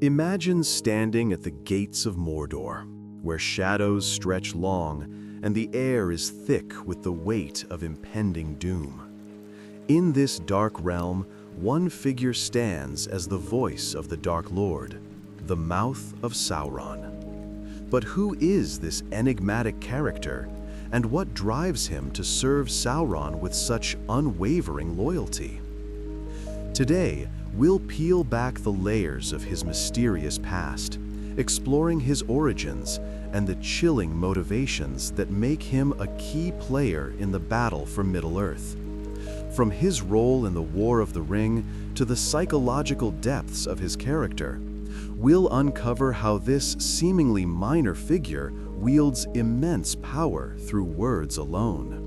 Imagine standing at the gates of Mordor, where shadows stretch long and the air is thick with the weight of impending doom. In this dark realm, one figure stands as the voice of the Dark Lord, the Mouth of Sauron. But who is this enigmatic character, and what drives him to serve Sauron with such unwavering loyalty? Today, we'll peel back the layers of his mysterious past, exploring his origins and the chilling motivations that make him a key player in the battle for Middle-earth. From his role in the War of the Ring to the psychological depths of his character, we'll uncover how this seemingly minor figure wields immense power through words alone.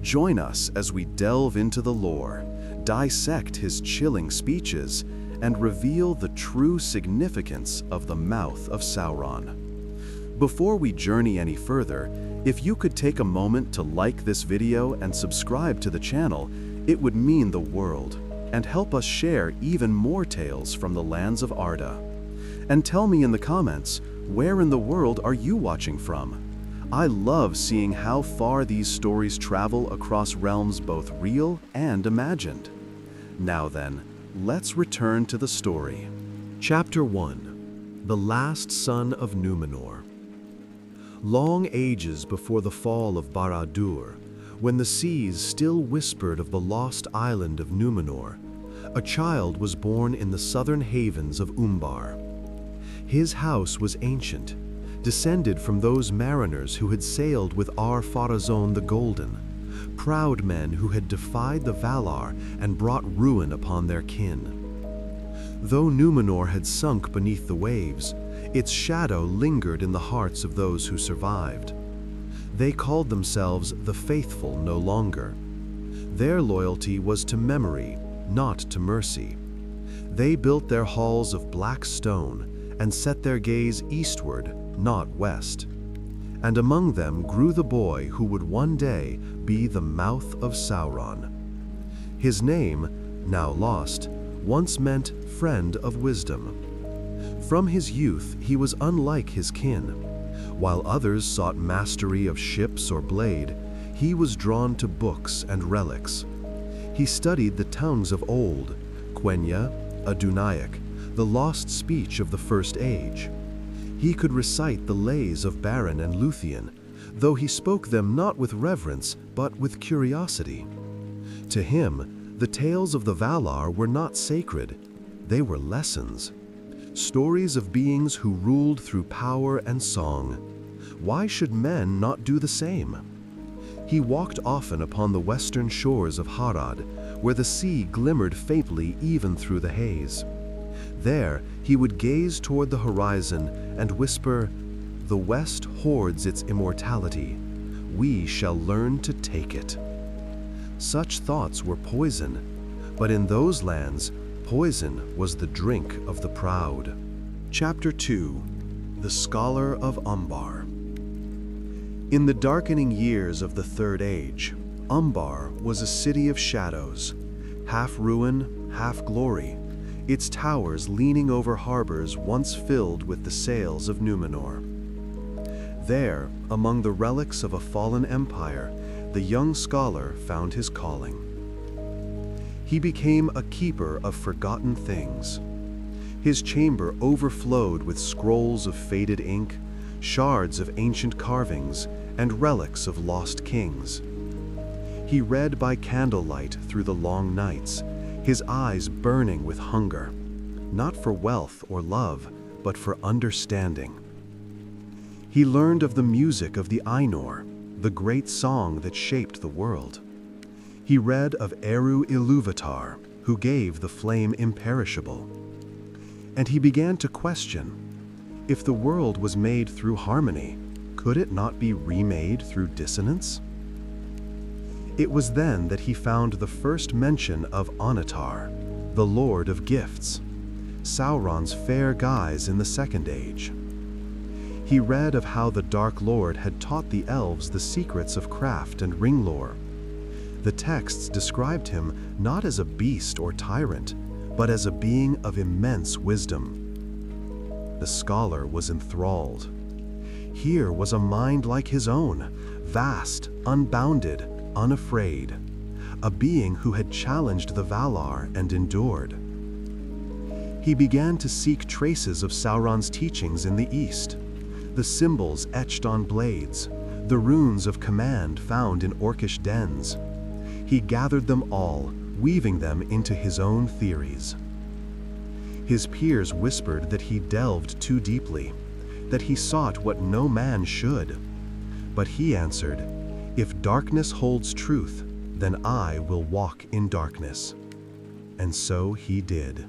Join us as we delve into the lore, dissect his chilling speeches, and reveal the true significance of the Mouth of Sauron. Before we journey any further, if you could take a moment to like this video and subscribe to the channel, it would mean the world, and help us share even more tales from the lands of Arda. And tell me in the comments, where in the world are you watching from? I love seeing how far these stories travel across realms both real and imagined. Now then, let's return to the story. Chapter 1. The Last Son of Númenor. Long ages before the fall of Barad-dûr, when the seas still whispered of the lost island of Númenor, a child was born in the southern havens of Umbar. His house was ancient, descended from those mariners who had sailed with Ar-Pharazôn the Golden, proud men who had defied the Valar and brought ruin upon their kin. Though Númenor had sunk beneath the waves, its shadow lingered in the hearts of those who survived. They called themselves the Faithful no longer. Their loyalty was to memory, not to mercy. They built their halls of black stone and set their gaze eastward, not west. And among them grew the boy who would one day be the Mouth of Sauron. His name, now lost, once meant friend of wisdom. From his youth, he was unlike his kin. While others sought mastery of ships or blade, he was drawn to books and relics. He studied the tongues of old, Quenya, Adunaic, the lost speech of the First Age. He could recite the lays of Beren and Luthien, though he spoke them not with reverence, but with curiosity. To him, the tales of the Valar were not sacred, they were lessons. Stories of beings who ruled through power and song. Why should men not do the same? He walked often upon the western shores of Harad, where the sea glimmered faintly even through the haze. There, he would gaze toward the horizon and whisper, "The West hoards its immortality. We shall learn to take it." Such thoughts were poison, but in those lands, poison was the drink of the proud. Chapter 2. The Scholar of Umbar. In the darkening years of the Third Age, Umbar was a city of shadows, half ruin, half glory, its towers leaning over harbors once filled with the sails of Númenor. There, among the relics of a fallen empire, the young scholar found his calling. He became a keeper of forgotten things. His chamber overflowed with scrolls of faded ink, shards of ancient carvings, and relics of lost kings. He read by candlelight through the long nights, his eyes burning with hunger, not for wealth or love, but for understanding. He learned of the music of the Ainur, the great song that shaped the world. He read of Eru Ilúvatar, who gave the flame imperishable. And he began to question, if the world was made through harmony, could it not be remade through dissonance? It was then that he found the first mention of Onatar, the Lord of Gifts, Sauron's fair guise in the Second Age. He read of how the Dark Lord had taught the elves the secrets of craft and ring lore. The texts described him not as a beast or tyrant, but as a being of immense wisdom. The scholar was enthralled. Here was a mind like his own, vast, unbounded, unafraid, a being who had challenged the Valar and endured. He began to seek traces of Sauron's teachings in the east, the symbols etched on blades, the runes of command found in orcish dens. He gathered them all, weaving them into his own theories. His peers whispered that he delved too deeply, that he sought what no man should. But he answered, "If darkness holds truth, then I will walk in darkness." And so he did.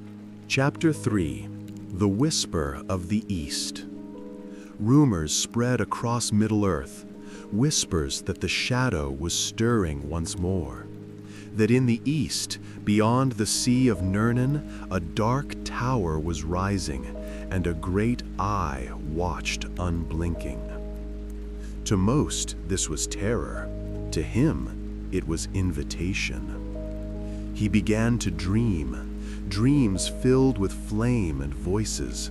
Chapter 3: The Whisper of the East. Rumors spread across Middle-earth, whispers that the shadow was stirring once more, that in the east, beyond the Sea of Nirnen, a dark tower was rising, and a great eye watched unblinking. To most, this was terror. To him, it was invitation. He began to dream, dreams filled with flame and voices.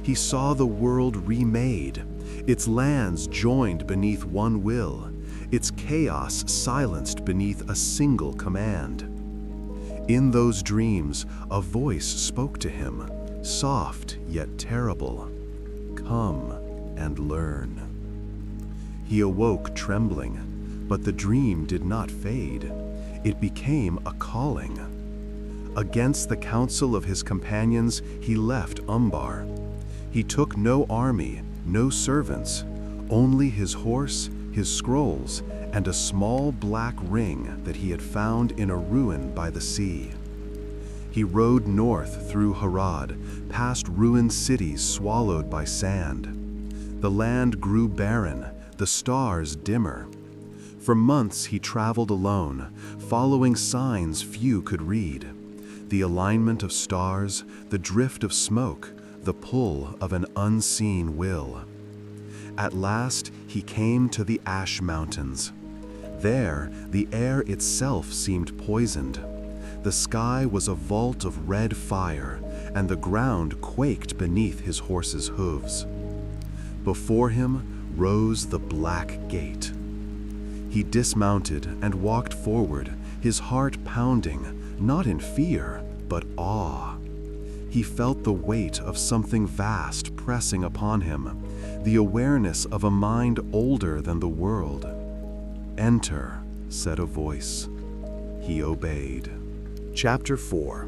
He saw the world remade, its lands joined beneath one will, its chaos silenced beneath a single command. In those dreams, a voice spoke to him, soft yet terrible. "Come and learn." He awoke trembling, but the dream did not fade. It became a calling. Against the counsel of his companions, he left Umbar. He took no army, no servants, only his horse, his scrolls, and a small black ring that he had found in a ruin by the sea. He rode north through Harad, past ruined cities swallowed by sand. The land grew barren, the stars dimmer. For months he traveled alone, following signs few could read. The alignment of stars, the drift of smoke, the pull of an unseen will. At last he came to the Ash Mountains. There, the air itself seemed poisoned. The sky was a vault of red fire, and the ground quaked beneath his horse's hooves. Before him rose the Black Gate. He dismounted and walked forward, his heart pounding, not in fear, but awe. He felt the weight of something vast pressing upon him, the awareness of a mind older than the world. "Enter," said a voice. He obeyed. Chapter 4: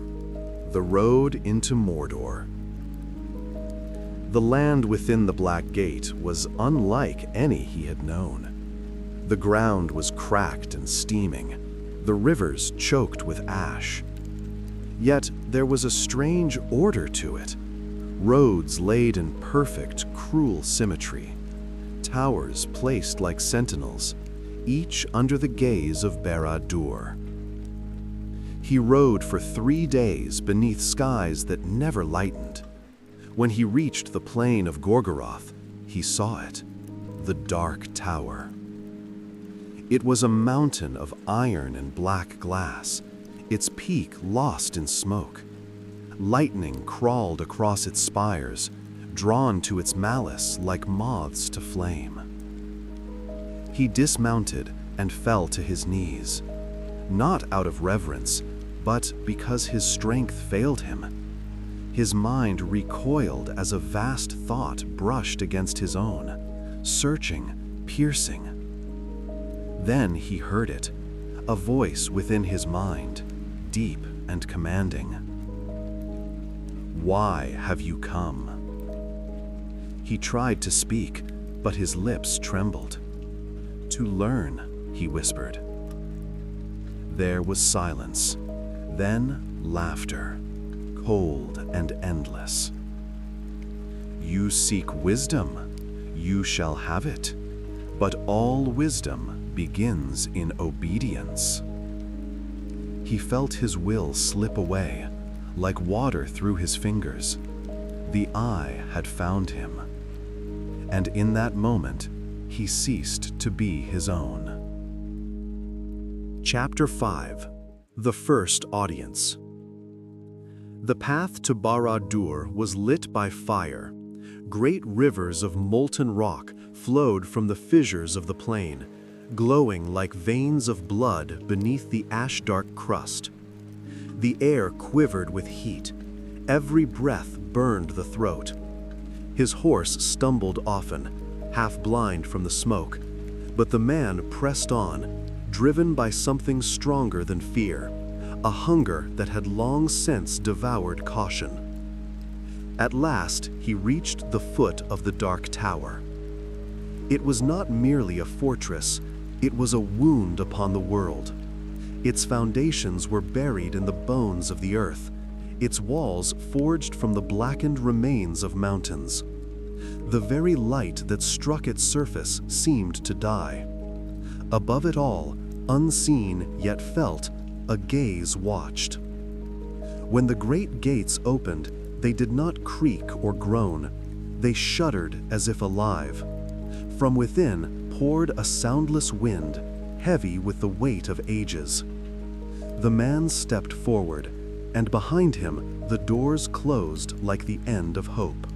The Road into Mordor. The land within the Black Gate was unlike any he had known. The ground was cracked and steaming, the rivers choked with ash. Yet there was a strange order to it. Roads laid in perfect, cruel symmetry. Towers placed like sentinels, each under the gaze of Barad-dûr. He rode for 3 days beneath skies that never lightened. When he reached the plain of Gorgoroth, he saw it, the Dark Tower. It was a mountain of iron and black glass, its peak lost in smoke. Lightning crawled across its spires, drawn to its malice like moths to flame. He dismounted and fell to his knees, not out of reverence, but because his strength failed him. His mind recoiled as a vast thought brushed against his own, searching, piercing. Then he heard it, a voice within his mind, deep and commanding. "Why have you come?" He tried to speak, but his lips trembled. "To learn," he whispered. There was silence, then laughter, cold and endless. "You seek wisdom, you shall have it, but all wisdom begins in obedience." He felt his will slip away, like water through his fingers. The eye had found him, and in that moment, he ceased to be his own. Chapter 5: The First Audience. The path to Barad-dûr was lit by fire, Great rivers of molten rock flowed from the fissures of the plain, glowing like veins of blood beneath the ash-dark crust. The air quivered with heat. Every breath burned the throat. His horse stumbled often, half blind from the smoke, but the man pressed on, driven by something stronger than fear, a hunger that had long since devoured caution. At last, he reached the foot of the dark tower. It was not merely a fortress, it was a wound upon the world. Its foundations were buried in the bones of the earth, its walls forged from the blackened remains of mountains. The very light that struck its surface seemed to die. Above it all, unseen yet felt, a gaze watched. When the great gates opened, they did not creak or groan. They shuddered as if alive. From within poured a soundless wind, heavy with the weight of ages. The man stepped forward, and behind him the doors closed like the end of hope.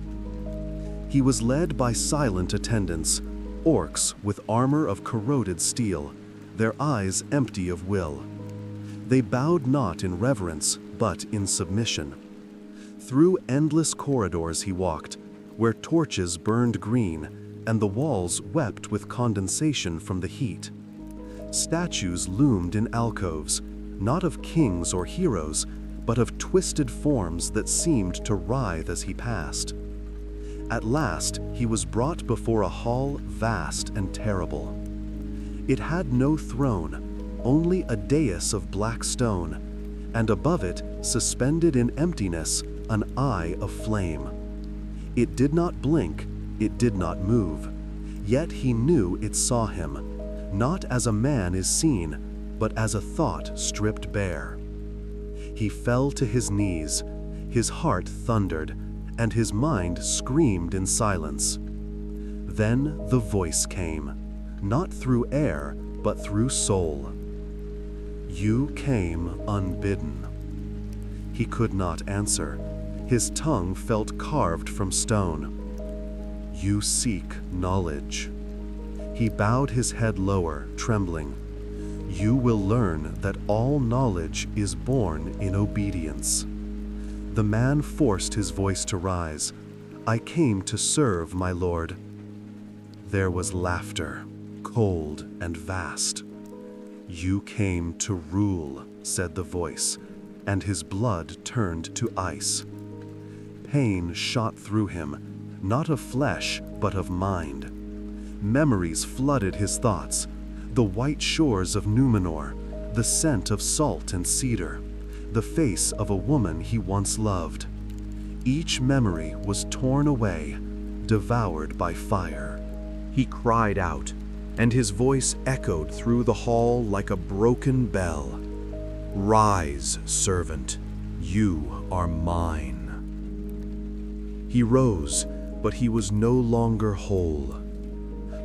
He was led by silent attendants, orcs with armor of corroded steel, their eyes empty of will. They bowed not in reverence, but in submission. Through endless corridors he walked, where torches burned green, and the walls wept with condensation from the heat. Statues loomed in alcoves, not of kings or heroes, but of twisted forms that seemed to writhe as he passed. At last, he was brought before a hall vast and terrible. It had no throne, only a dais of black stone, and above it, suspended in emptiness, an eye of flame. It did not blink, it did not move, yet he knew it saw him, not as a man is seen, but as a thought stripped bare. He fell to his knees, his heart thundered, and his mind screamed in silence. Then the voice came, not through air, but through soul. You came unbidden. He could not answer. His tongue felt carved from stone. You seek knowledge. He bowed his head lower, trembling. You will learn that all knowledge is born in obedience. The man forced his voice to rise. I came to serve, my lord. There was laughter, cold and vast. You came to rule, said the voice, and his blood turned to ice. Pain shot through him, not of flesh, but of mind. Memories flooded his thoughts, the white shores of Númenor, the scent of salt and cedar, the face of a woman he once loved. Each memory was torn away, devoured by fire. He cried out, and his voice echoed through the hall like a broken bell. Rise, servant, you are mine. He rose, but he was no longer whole.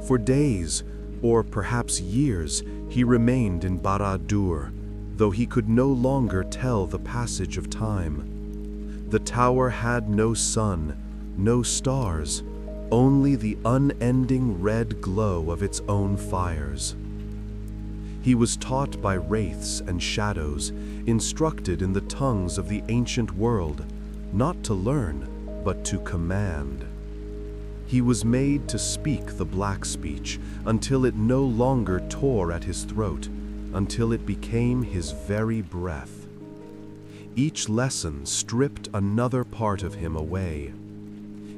For days, or perhaps years, he remained in Barad-dûr, though he could no longer tell the passage of time. The tower had no sun, no stars, only the unending red glow of its own fires. He was taught by wraiths and shadows, instructed in the tongues of the ancient world, not to learn, but to command. He was made to speak the black speech until it no longer tore at his throat, until it became his very breath. Each lesson stripped another part of him away.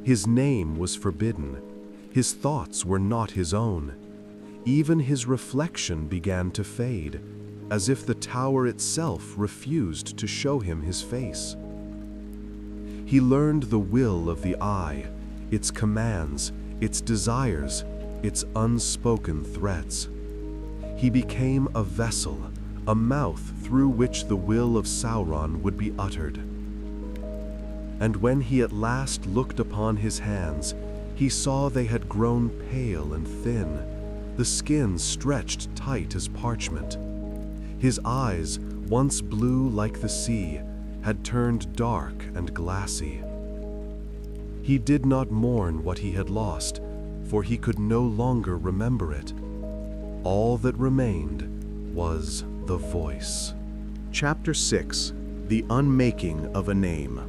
His name was forbidden. His thoughts were not his own. Even his reflection began to fade, as if the tower itself refused to show him his face. He learned the will of the eye, its commands, its desires, its unspoken threats. He became a vessel, a mouth through which the will of Sauron would be uttered. And when he at last looked upon his hands, he saw they had grown pale and thin, the skin stretched tight as parchment. His eyes, once blue like the sea, had turned dark and glassy. He did not mourn what he had lost, for he could no longer remember it. All that remained was the voice. Chapter 6: The Unmaking of a Name.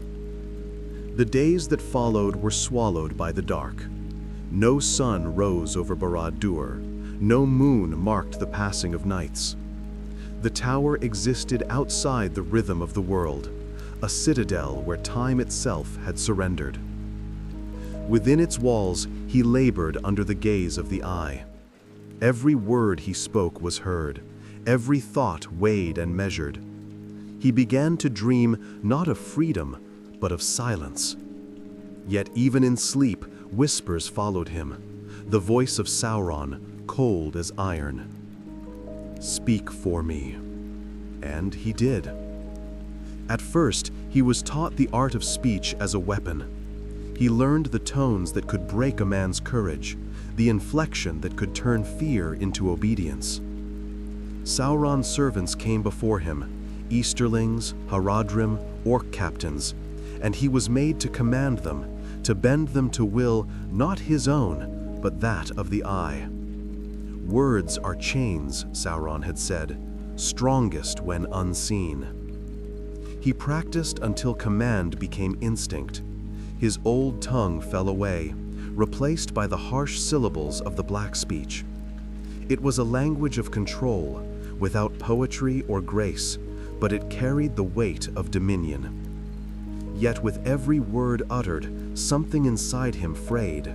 The days that followed were swallowed by the dark. No sun rose over Barad-dûr, no moon marked the passing of nights. The tower existed outside the rhythm of the world, a citadel where time itself had surrendered. Within its walls, he labored under the gaze of the eye. Every word he spoke was heard, every thought weighed and measured. He began to dream not of freedom, but of silence. Yet even in sleep, whispers followed him, the voice of Sauron, cold as iron. "Speak for me." And he did. At first, he was taught the art of speech as a weapon. He learned the tones that could break a man's courage, the inflection that could turn fear into obedience. Sauron's servants came before him, Easterlings, Haradrim, orc captains, and he was made to command them, to bend them to will not his own, but that of the eye. "Words are chains," Sauron had said, "strongest when unseen." He practiced until command became instinct. His old tongue fell away, replaced by the harsh syllables of the black speech. It was a language of control, without poetry or grace, but it carried the weight of dominion. Yet with every word uttered, something inside him frayed.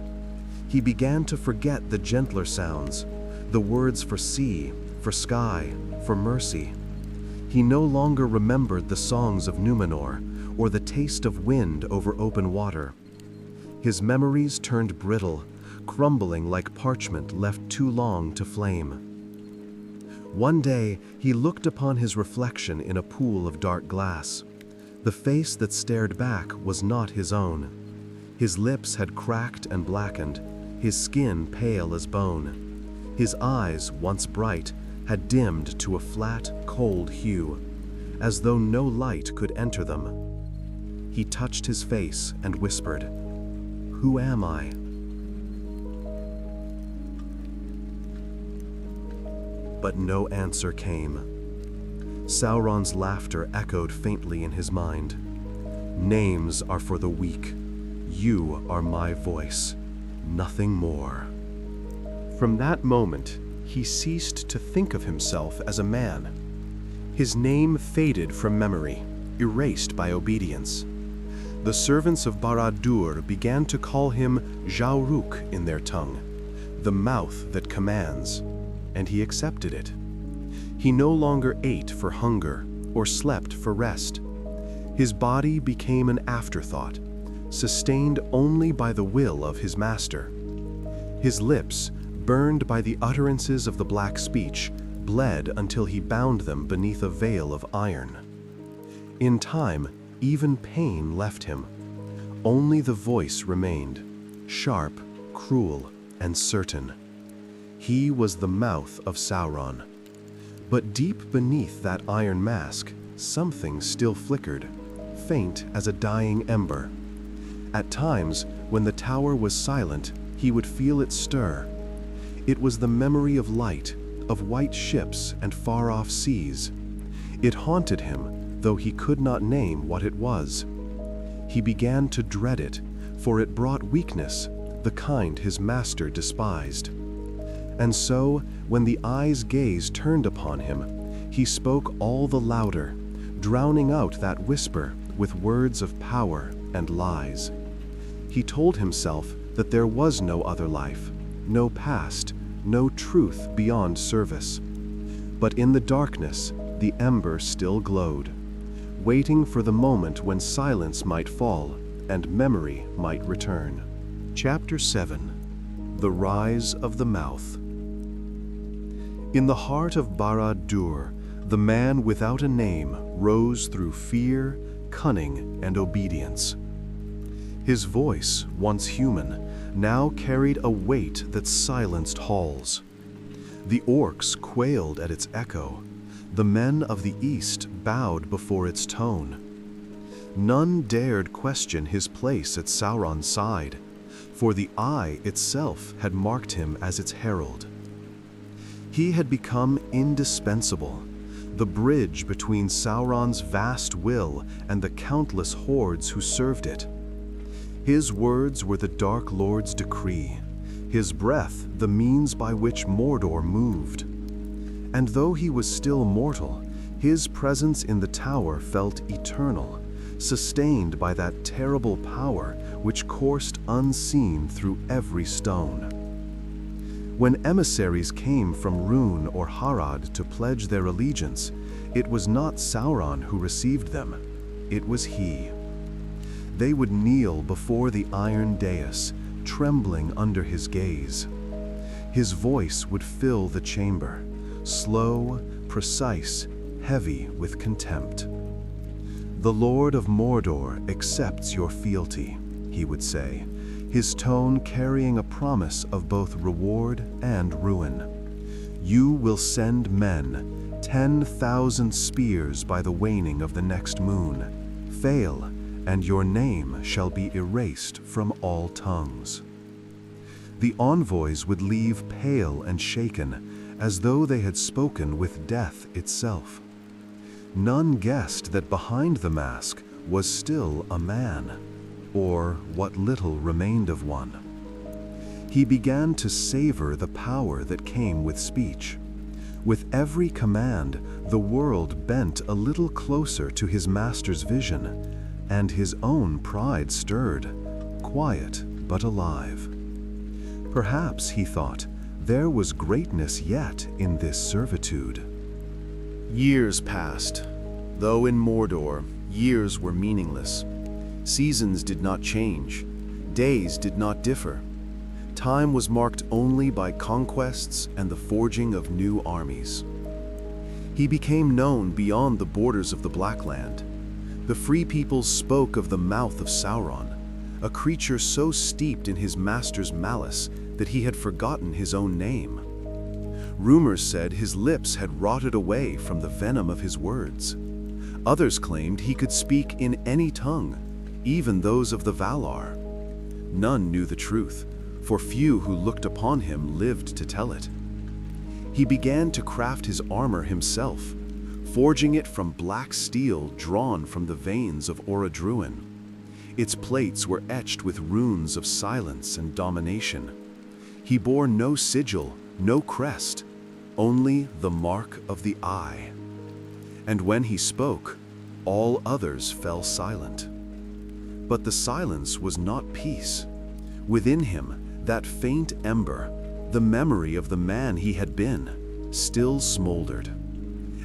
He began to forget the gentler sounds, the words for sea, for sky, for mercy. He no longer remembered the songs of Númenor, or the taste of wind over open water. His memories turned brittle, crumbling like parchment left too long to flame. One day, he looked upon his reflection in a pool of dark glass. The face that stared back was not his own. His lips had cracked and blackened, his skin pale as bone. His eyes, once bright, had dimmed to a flat, cold hue, as though no light could enter them. He touched his face and whispered, "Who am I?" But no answer came. Sauron's laughter echoed faintly in his mind. "Names are for the weak. You are my voice, nothing more." From that moment, he ceased to think of himself as a man. His name faded from memory, erased by obedience. The servants of Barad-dûr began to call him Jauruk in their tongue, the mouth that commands, and he accepted it. He no longer ate for hunger or slept for rest. His body became an afterthought, sustained only by the will of his master. His lips, burned by the utterances of the black speech, bled until he bound them beneath a veil of iron. In time, even pain left him. Only the voice remained, sharp, cruel, and certain. He was the mouth of Sauron. But deep beneath that iron mask, something still flickered, faint as a dying ember. At times, when the tower was silent, he would feel it stir. It was the memory of light, of white ships and far-off seas. It haunted him, though he could not name what it was. He began to dread it, for it brought weakness, the kind his master despised. And so, when the eye's gaze turned upon him, he spoke all the louder, drowning out that whisper with words of power and lies. He told himself that there was no other life, no past, no truth beyond service. But in the darkness, the ember still glowed, waiting for the moment when silence might fall and memory might return. Chapter 7: The Rise of the Mouth. In the heart of Barad-dûr, the man without a name rose through fear, cunning, and obedience. His voice, once human, now carried a weight that silenced halls. The orcs quailed at its echo. The men of the East bowed before its tone. None dared question his place at Sauron's side, for the Eye itself had marked him as its herald. He had become indispensable, the bridge between Sauron's vast will and the countless hordes who served it. His words were the Dark Lord's decree, his breath the means by which Mordor moved. And though he was still mortal, his presence in the tower felt eternal, sustained by that terrible power which coursed unseen through every stone. When emissaries came from Rhûn or Harad to pledge their allegiance, it was not Sauron who received them, it was he. They would kneel before the iron dais, trembling under his gaze. His voice would fill the chamber, slow, precise, heavy with contempt. "The Lord of Mordor accepts your fealty," he would say, his tone carrying a promise of both reward and ruin. "You will send men, 10,000 spears by the waning of the next moon. Fail, and your name shall be erased from all tongues." The envoys would leave pale and shaken, as though they had spoken with death itself. None guessed that behind the mask was still a man, or what little remained of one. He began to savor the power that came with speech. With every command, the world bent a little closer to his master's vision, and his own pride stirred, quiet but alive. Perhaps, he thought, there was greatness yet in this servitude. Years passed. Though in Mordor, years were meaningless. Seasons did not change. Days did not differ. Time was marked only by conquests and the forging of new armies. He became known beyond the borders of the Blackland. The free peoples spoke of the Mouth of Sauron, a creature so steeped in his master's malice that he had forgotten his own name. Rumors said his lips had rotted away from the venom of his words. Others claimed he could speak in any tongue, even those of the Valar. None knew the truth, for few who looked upon him lived to tell it. He began to craft his armor himself, forging it from black steel drawn from the veins of Orodruin. Its plates were etched with runes of silence and domination. He bore no sigil, no crest, only the mark of the Eye. And when he spoke, all others fell silent. But the silence was not peace. Within him, that faint ember, the memory of the man he had been, still smoldered.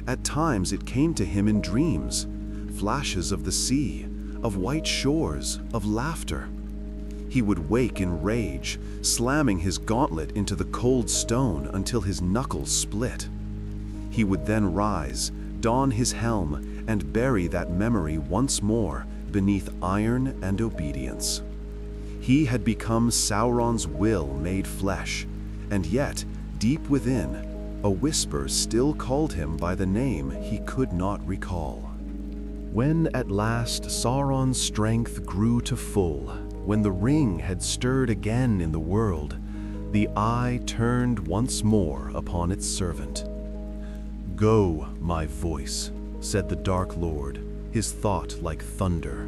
At times it came to him in dreams, flashes of the sea, of white shores, of laughter. He would wake in rage, slamming his gauntlet into the cold stone until his knuckles split. He would then rise, don his helm, and bury that memory once more beneath iron and obedience. He had become Sauron's will made flesh, and yet, deep within, a whisper still called him by the name he could not recall. When at last Sauron's strength grew to full, when the ring had stirred again in the world, the Eye turned once more upon its servant. "Go, my voice," said the Dark Lord, his thought like thunder.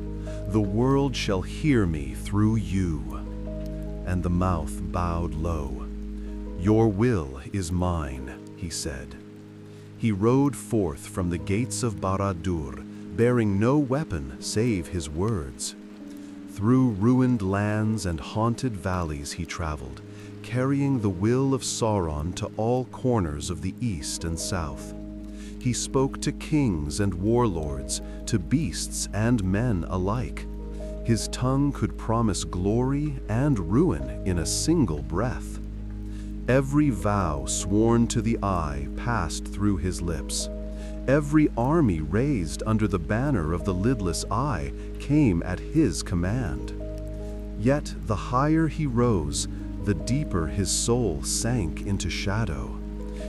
"The world shall hear me through you." And the mouth bowed low. "Your will is mine," he said. He rode forth from the gates of Barad-dûr, bearing no weapon save his words. Through ruined lands and haunted valleys he traveled, carrying the will of Sauron to all corners of the east and south. He spoke to kings and warlords, to beasts and men alike. His tongue could promise glory and ruin in a single breath. Every vow sworn to the Eye passed through his lips. Every army raised under the banner of the lidless Eye came at his command. Yet the higher he rose, the deeper his soul sank into shadow.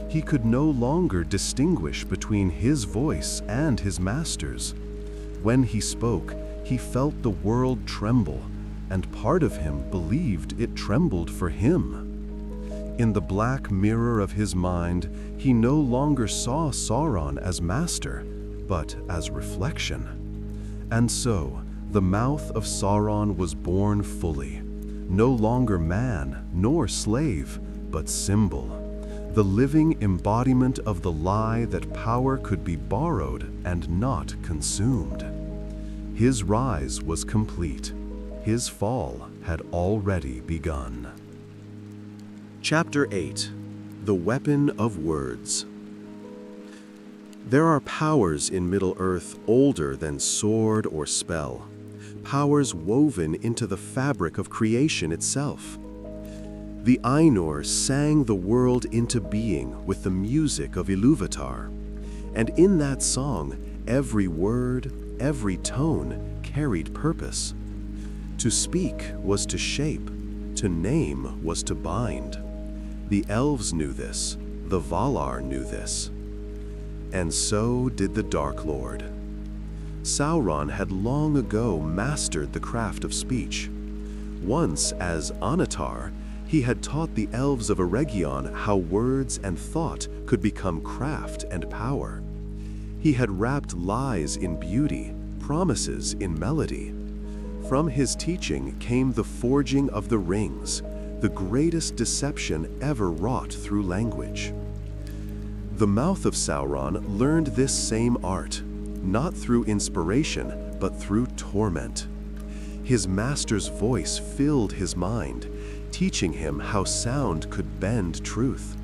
He could no longer distinguish between his voice and his master's. When he spoke, He felt the world tremble, and part of him believed it trembled for him. In the black mirror of his mind, he no longer saw Sauron as master, but as reflection. And so, the Mouth of Sauron was born fully, no longer man nor slave, but symbol, the living embodiment of the lie that power could be borrowed and not consumed. His rise was complete. His fall had already begun. Chapter 8. The Weapon of Words. There are powers in Middle-earth older than sword or spell, powers woven into the fabric of creation itself. The Ainur sang the world into being with the music of Ilúvatar, and in that song, every word, every tone carried purpose. To speak was to shape, to name was to bind. The elves knew this, the Valar knew this. And so did the Dark Lord. Sauron had long ago mastered the craft of speech. Once, as Annatar, he had taught the elves of Eregion how words and thought could become craft and power. He had wrapped lies in beauty, promises in melody. From his teaching came the forging of the rings, the greatest deception ever wrought through language. The Mouth of Sauron learned this same art, not through inspiration, but through torment. His master's voice filled his mind, teaching him how sound could bend truth.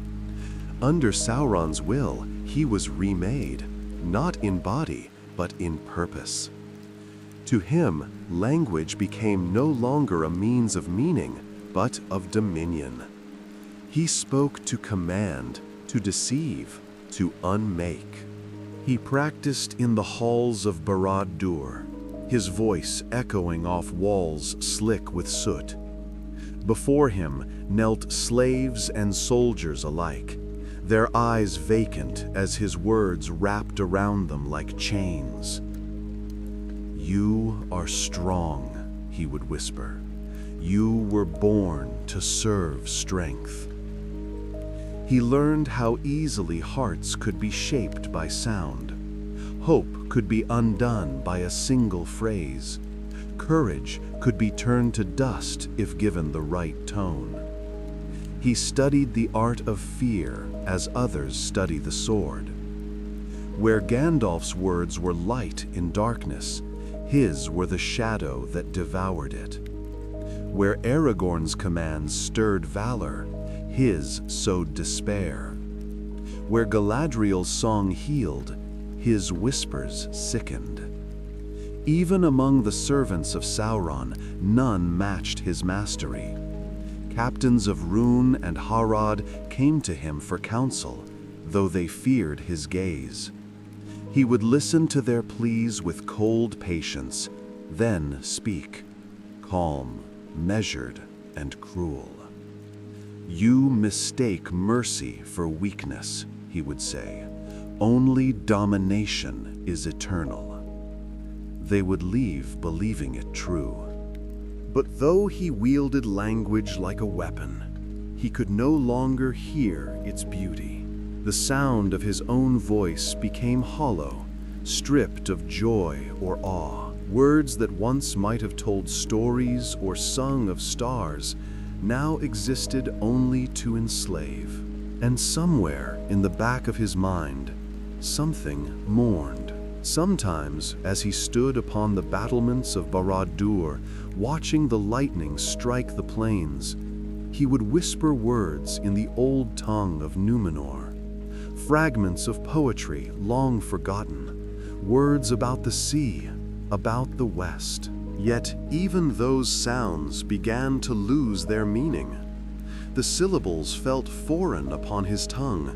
Under Sauron's will, he was remade, not in body, but in purpose. To him, language became no longer a means of meaning, but of dominion. He spoke to command, to deceive, to unmake. He practiced in the halls of Barad-dûr, his voice echoing off walls slick with soot. Before him knelt slaves and soldiers alike, their eyes vacant as his words wrapped around them like chains. "You are strong," he would whisper. "You were born to serve strength." He learned how easily hearts could be shaped by sound. Hope could be undone by a single phrase. Courage could be turned to dust if given the right tone. He studied the art of fear as others study the sword. Where Gandalf's words were light in darkness, his were the shadow that devoured it. Where Aragorn's commands stirred valor, his sowed despair. Where Galadriel's song healed, his whispers sickened. Even among the servants of Sauron, none matched his mastery. Captains of Rhûn and Harad came to him for counsel, though they feared his gaze. He would listen to their pleas with cold patience, then speak, calm, measured, and cruel. "You mistake mercy for weakness," he would say. "Only domination is eternal." They would leave believing it true. But though he wielded language like a weapon, he could no longer hear its beauty. The sound of his own voice became hollow, stripped of joy or awe. Words that once might have told stories or sung of stars now existed only to enslave. And somewhere in the back of his mind, something mourned. Sometimes, as he stood upon the battlements of Barad-dûr, watching the lightning strike the plains, he would whisper words in the old tongue of Númenor, fragments of poetry long forgotten, words about the sea, about the West. Yet even those sounds began to lose their meaning. The syllables felt foreign upon his tongue,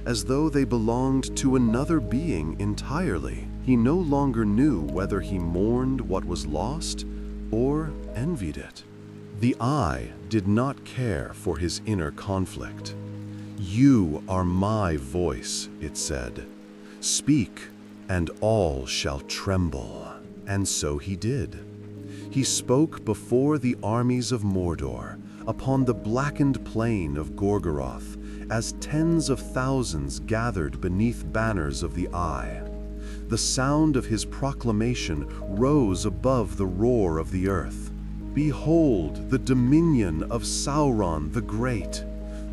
as though they belonged to another being entirely. He no longer knew whether he mourned what was lost or envied it. The eye did not care for his inner conflict. "You are my voice," it said. "Speak, and all shall tremble." And so he did. He spoke before the armies of Mordor, upon the blackened plain of Gorgoroth, as tens of thousands gathered beneath banners of the Eye. The sound of his proclamation rose above the roar of the earth. Behold the dominion of Sauron the Great.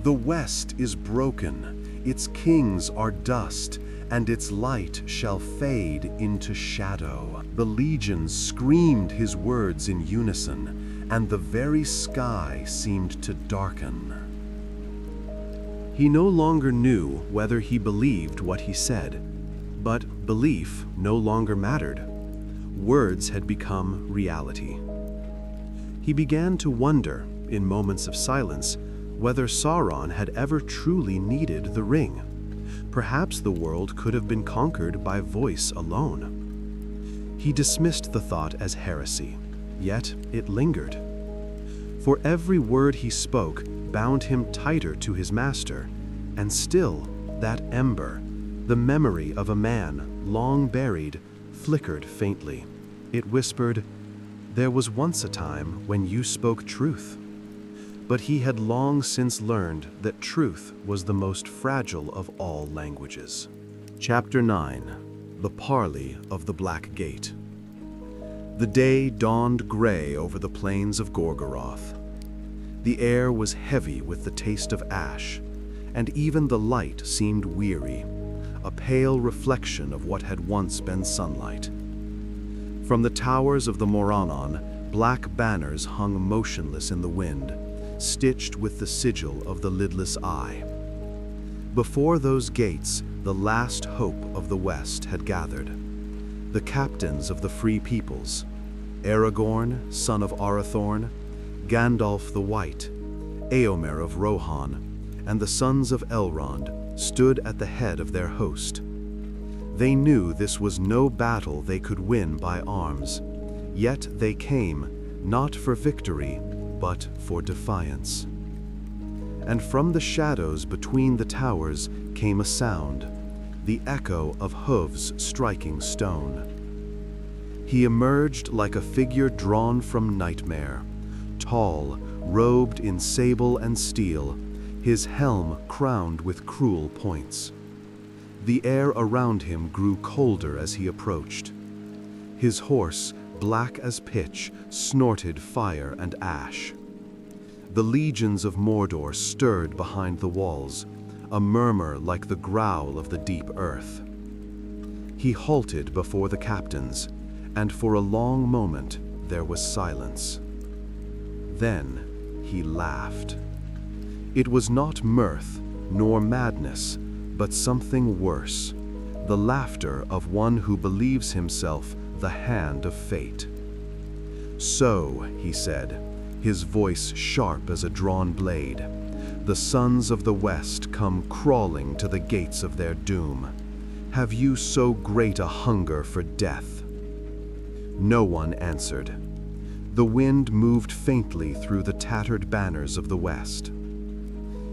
The West is broken, its kings are dust, and its light shall fade into shadow. The legions screamed his words in unison, and the very sky seemed to darken. He no longer knew whether he believed what he said, but belief no longer mattered. Words had become reality. He began to wonder, in moments of silence, whether Sauron had ever truly needed the ring. Perhaps the world could have been conquered by voice alone. He dismissed the thought as heresy, yet it lingered. For every word he spoke bound him tighter to his master, and still that ember, the memory of a man long buried, flickered faintly. It whispered, "There was once a time when you spoke truth." But he had long since learned that truth was the most fragile of all languages. Chapter 9. The Parley of the Black Gate. The day dawned gray over the plains of Gorgoroth. The air was heavy with the taste of ash, and even the light seemed weary, a pale reflection of what had once been sunlight. From the towers of the Morannon, black banners hung motionless in the wind, stitched with the sigil of the lidless Eye. Before those gates, the last hope of the West had gathered. The captains of the free peoples, Aragorn, son of Arathorn, Gandalf the White, Éomer of Rohan, and the sons of Elrond, stood at the head of their host. They knew this was no battle they could win by arms, yet they came, not for victory, but for defiance. And from the shadows between the towers came a sound, the echo of hooves striking stone. He emerged like a figure drawn from nightmare, tall, robed in sable and steel, his helm crowned with cruel points. The air around him grew colder as he approached. His horse, black as pitch, snorted fire and ash. The legions of Mordor stirred behind the walls, a murmur like the growl of the deep earth. He halted before the captains, and for a long moment there was silence. Then he laughed. It was not mirth nor madness, but something worse, the laughter of one who believes himself the hand of fate. "So," he said, his voice sharp as a drawn blade, "the sons of the West come crawling to the gates of their doom. Have you so great a hunger for death?" No one answered. The wind moved faintly through the tattered banners of the West.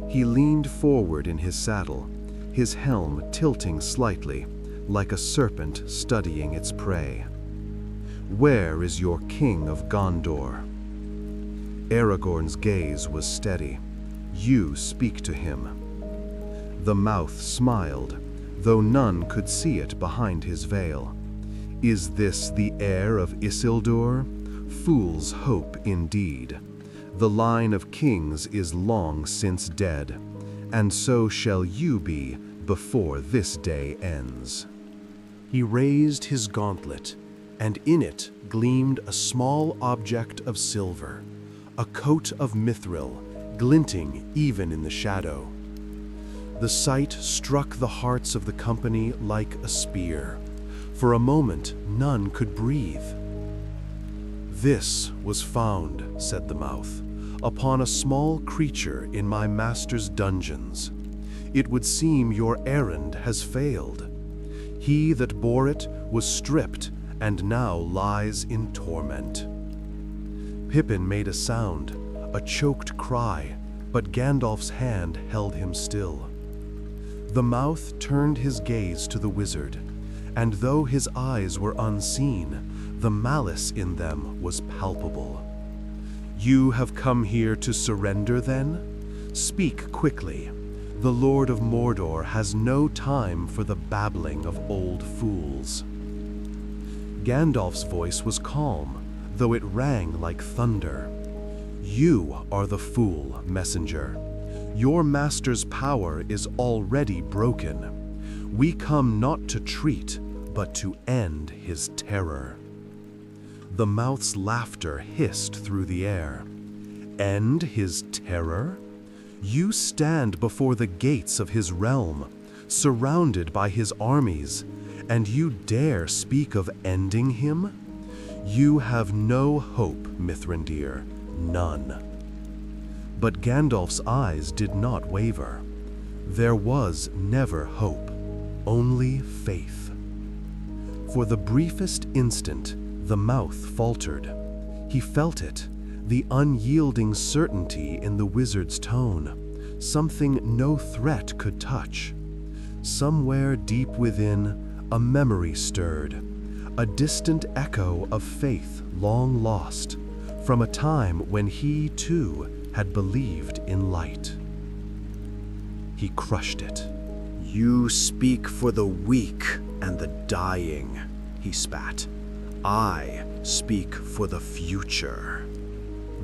He leaned forward in his saddle, his helm tilting slightly, like a serpent studying its prey. "Where is your king of Gondor?" Aragorn's gaze was steady. "You speak to him." The mouth smiled, though none could see it behind his veil. "Is this the heir of Isildur? Fool's hope indeed. The line of kings is long since dead, and so shall you be before this day ends." He raised his gauntlet, and in it gleamed a small object of silver, a coat of mithril, glinting even in the shadow. The sight struck the hearts of the company like a spear. For a moment, none could breathe. "This was found," said the mouth, "upon a small creature in my master's dungeons. It would seem your errand has failed. He that bore it was stripped and now lies in torment." Pippin made a sound, a choked cry, but Gandalf's hand held him still. The mouth turned his gaze to the wizard, and though his eyes were unseen, The malice in them was palpable. "You have come here to surrender, then? Speak quickly. The Lord of Mordor has no time for the babbling of old fools." Gandalf's voice was calm, though it rang like thunder. "You are the fool, messenger. Your master's power is already broken. We come not to treat, but to end his terror." The mouth's laughter hissed through the air. "End his terror? You stand before the gates of his realm, surrounded by his armies, and you dare speak of ending him? You have no hope, Mithrandir, none." But Gandalf's eyes did not waver. There was never hope, only faith. For the briefest instant, the mouth faltered. He felt it, the unyielding certainty in the wizard's tone, something no threat could touch. Somewhere deep within, a memory stirred, a distant echo of faith long lost, from a time when he, too, had believed in light. He crushed it. "You speak for the weak and the dying," he spat. "I speak for the future."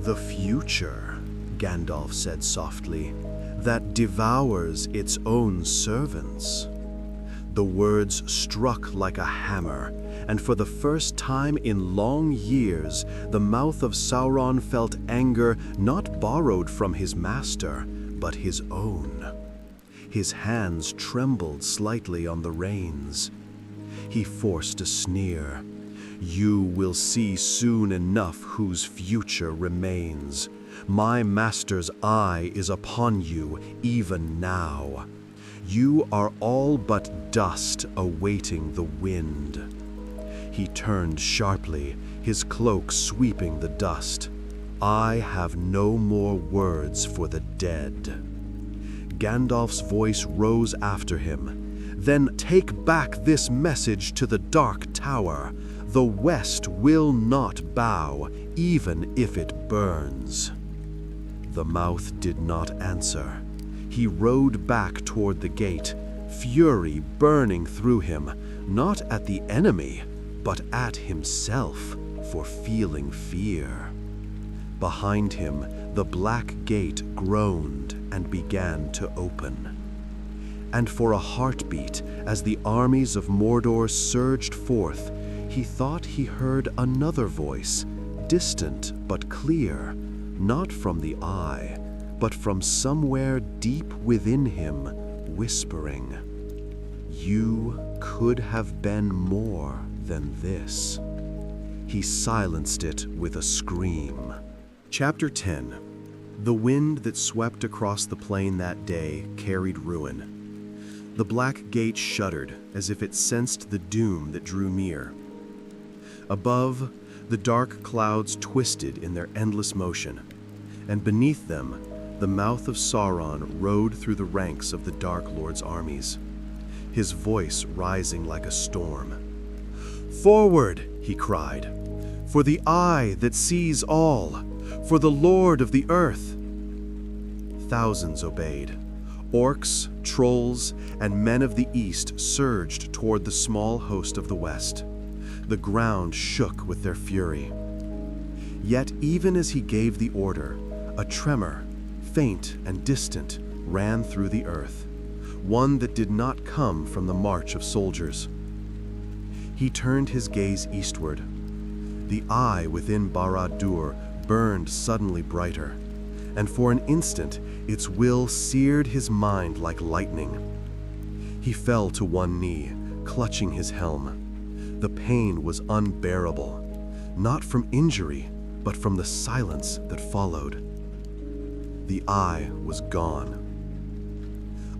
"The future," Gandalf said softly, "that devours its own servants." The words struck like a hammer, and for the first time in long years, the mouth of Sauron felt anger not borrowed from his master, but his own. His hands trembled slightly on the reins. He forced a sneer. "You will see soon enough whose future remains. My master's eye is upon you even now. You are all but dust awaiting the wind." He turned sharply, his cloak sweeping the dust. "I have no more words for the dead." Gandalf's voice rose after him. "Then take back this message to the Dark Tower. The West will not bow, even if it burns." The mouth did not answer. He rode back toward the gate, fury burning through him, not at the enemy, but at himself for feeling fear. Behind him, the black gate groaned and began to open. And for a heartbeat, as the armies of Mordor surged forth, he thought he heard another voice, distant but clear, not from the eye, but from somewhere deep within him, whispering, "You could have been more than this." He silenced it with a scream. Chapter 10. The wind that swept across the plain that day carried ruin. The black gate shuddered as if it sensed the doom that drew near. Above, the dark clouds twisted in their endless motion, and beneath them, the mouth of Sauron rode through the ranks of the Dark Lord's armies, his voice rising like a storm. "Forward!" he cried. "For the eye that sees all! For the Lord of the earth!" Thousands obeyed. Orcs, trolls, and men of the east surged toward the small host of the west. The ground shook with their fury. Yet even as he gave the order, a tremor, faint and distant, ran through the earth, one that did not come from the march of soldiers. He turned his gaze eastward. The eye within Barad-dûr burned suddenly brighter, and for an instant its will seared his mind like lightning. He fell to one knee, clutching his helm. The pain was unbearable, not from injury, but from the silence that followed. The eye was gone.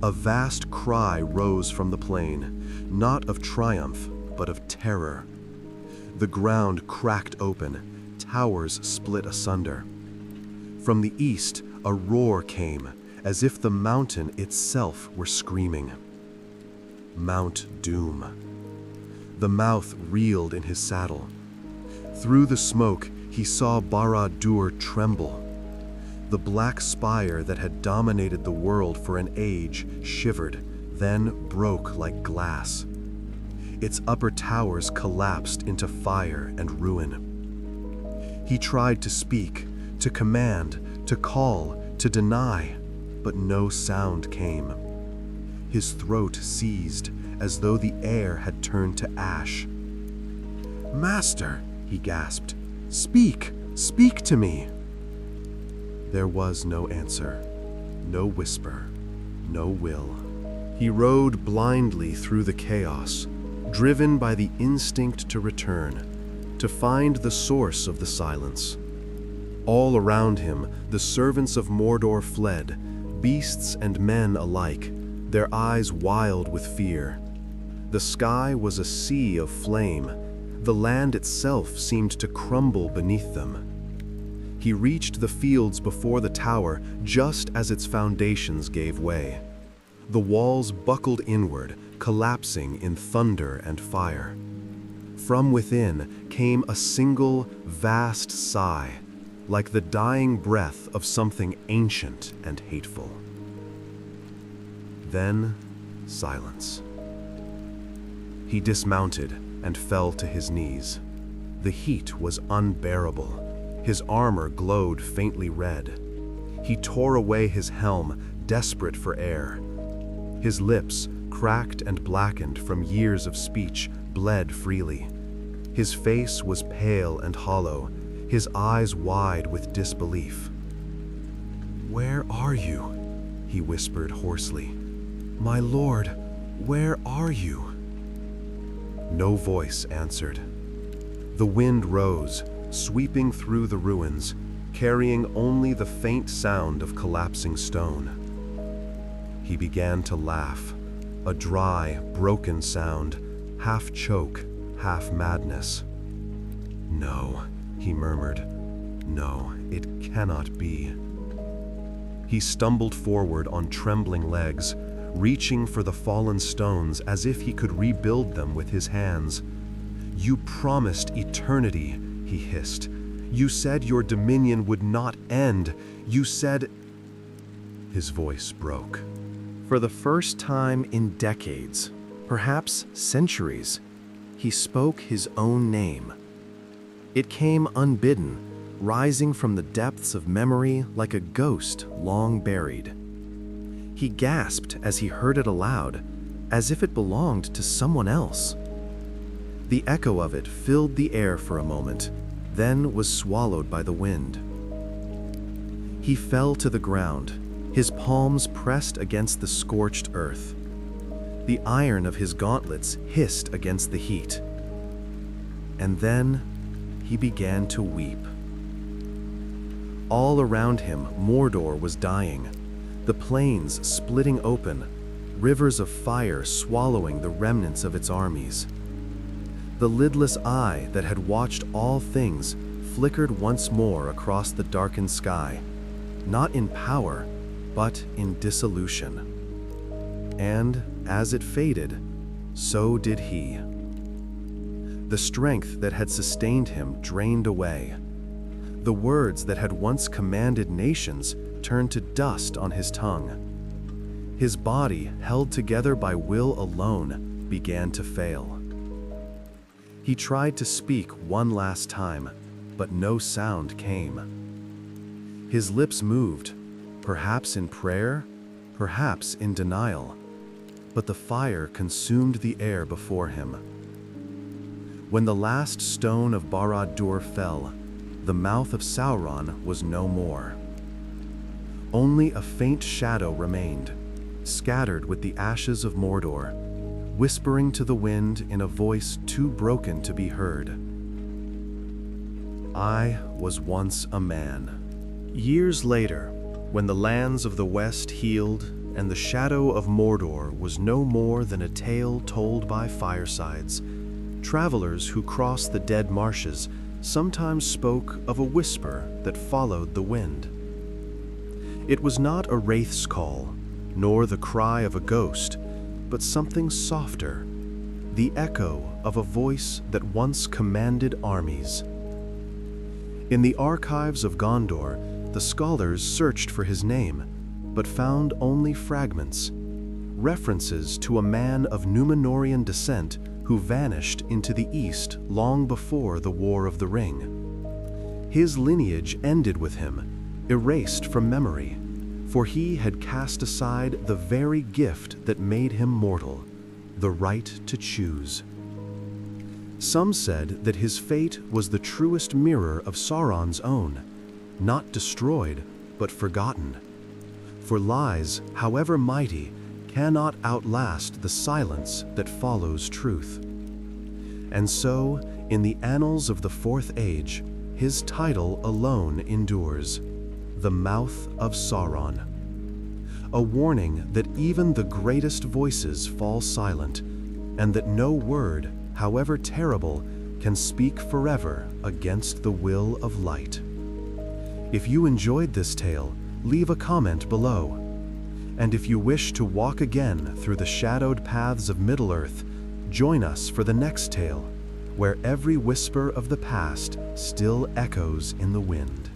A vast cry rose from the plain, not of triumph, but of terror. The ground cracked open, towers split asunder. From the east, a roar came, as if the mountain itself were screaming. Mount Doom. The mouth reeled in his saddle. Through the smoke, he saw Barad-dûr tremble. The black spire that had dominated the world for an age shivered, then broke like glass. Its upper towers collapsed into fire and ruin. He tried to speak, to command, to call, to deny, but no sound came. His throat seized, as though the air had turned to ash. "Master," he gasped, "speak, speak to me." There was no answer, no whisper, no will. He rode blindly through the chaos, driven by the instinct to return, to find the source of the silence. All around him, the servants of Mordor fled, beasts and men alike, their eyes wild with fear. The sky was a sea of flame. The land itself seemed to crumble beneath them. He reached the fields before the tower just as its foundations gave way. The walls buckled inward, collapsing in thunder and fire. From within came a single, vast sigh, like the dying breath of something ancient and hateful. Then, silence. He dismounted and fell to his knees. The heat was unbearable. His armor glowed faintly red. He tore away his helm, desperate for air. His lips, cracked and blackened from years of speech, bled freely. His face was pale and hollow, his eyes wide with disbelief. "Where are you?" he whispered hoarsely. "My lord, where are you?" No voice answered. The wind rose, sweeping through the ruins, carrying only the faint sound of collapsing stone. He began to laugh, a dry, broken sound, half choke, half madness. "No," he murmured. "No, it cannot be." He stumbled forward on trembling legs, reaching for the fallen stones as if he could rebuild them with his hands. "You promised eternity," he hissed. "You said your dominion would not end. You said—" His voice broke. For the first time in decades, perhaps centuries, he spoke his own name. It came unbidden, rising from the depths of memory like a ghost long buried. He gasped as he heard it aloud, as if it belonged to someone else. The echo of it filled the air for a moment, then was swallowed by the wind. He fell to the ground, his palms pressed against the scorched earth. The iron of his gauntlets hissed against the heat. And then he began to weep. All around him, Mordor was dying, the plains splitting open, rivers of fire swallowing the remnants of its armies. The lidless eye that had watched all things flickered once more across the darkened sky, not in power, but in dissolution. And as it faded, so did he. The strength that had sustained him drained away. The words that had once commanded nations turned to dust on his tongue. His body, held together by will alone, began to fail. He tried to speak one last time, but no sound came. His lips moved, perhaps in prayer, perhaps in denial, but the fire consumed the air before him. When the last stone of Barad-dûr fell, the Mouth of Sauron was no more. Only a faint shadow remained, scattered with the ashes of Mordor, whispering to the wind in a voice too broken to be heard. "I was once a man." Years later, when the lands of the West healed and the shadow of Mordor was no more than a tale told by firesides, travelers who crossed the dead marshes sometimes spoke of a whisper that followed the wind. It was not a wraith's call, nor the cry of a ghost, but something softer, the echo of a voice that once commanded armies, In the archives of Gondor, the scholars searched for his name, but found only fragments, references to a man of Númenórean descent who vanished into the east long before the War of the Ring. His lineage ended with him, erased from memory, for he had cast aside the very gift that made him mortal, the right to choose. Some said that his fate was the truest mirror of Sauron's own, not destroyed, but forgotten. For lies, however mighty, cannot outlast the silence that follows truth. And so, in the annals of the Fourth Age, his title alone endures, the Mouth of Sauron. A warning that even the greatest voices fall silent, and that no word, however terrible, can speak forever against the will of light. If you enjoyed this tale, leave a comment below. And if you wish to walk again through the shadowed paths of Middle-earth, join us for the next tale, where every whisper of the past still echoes in the wind.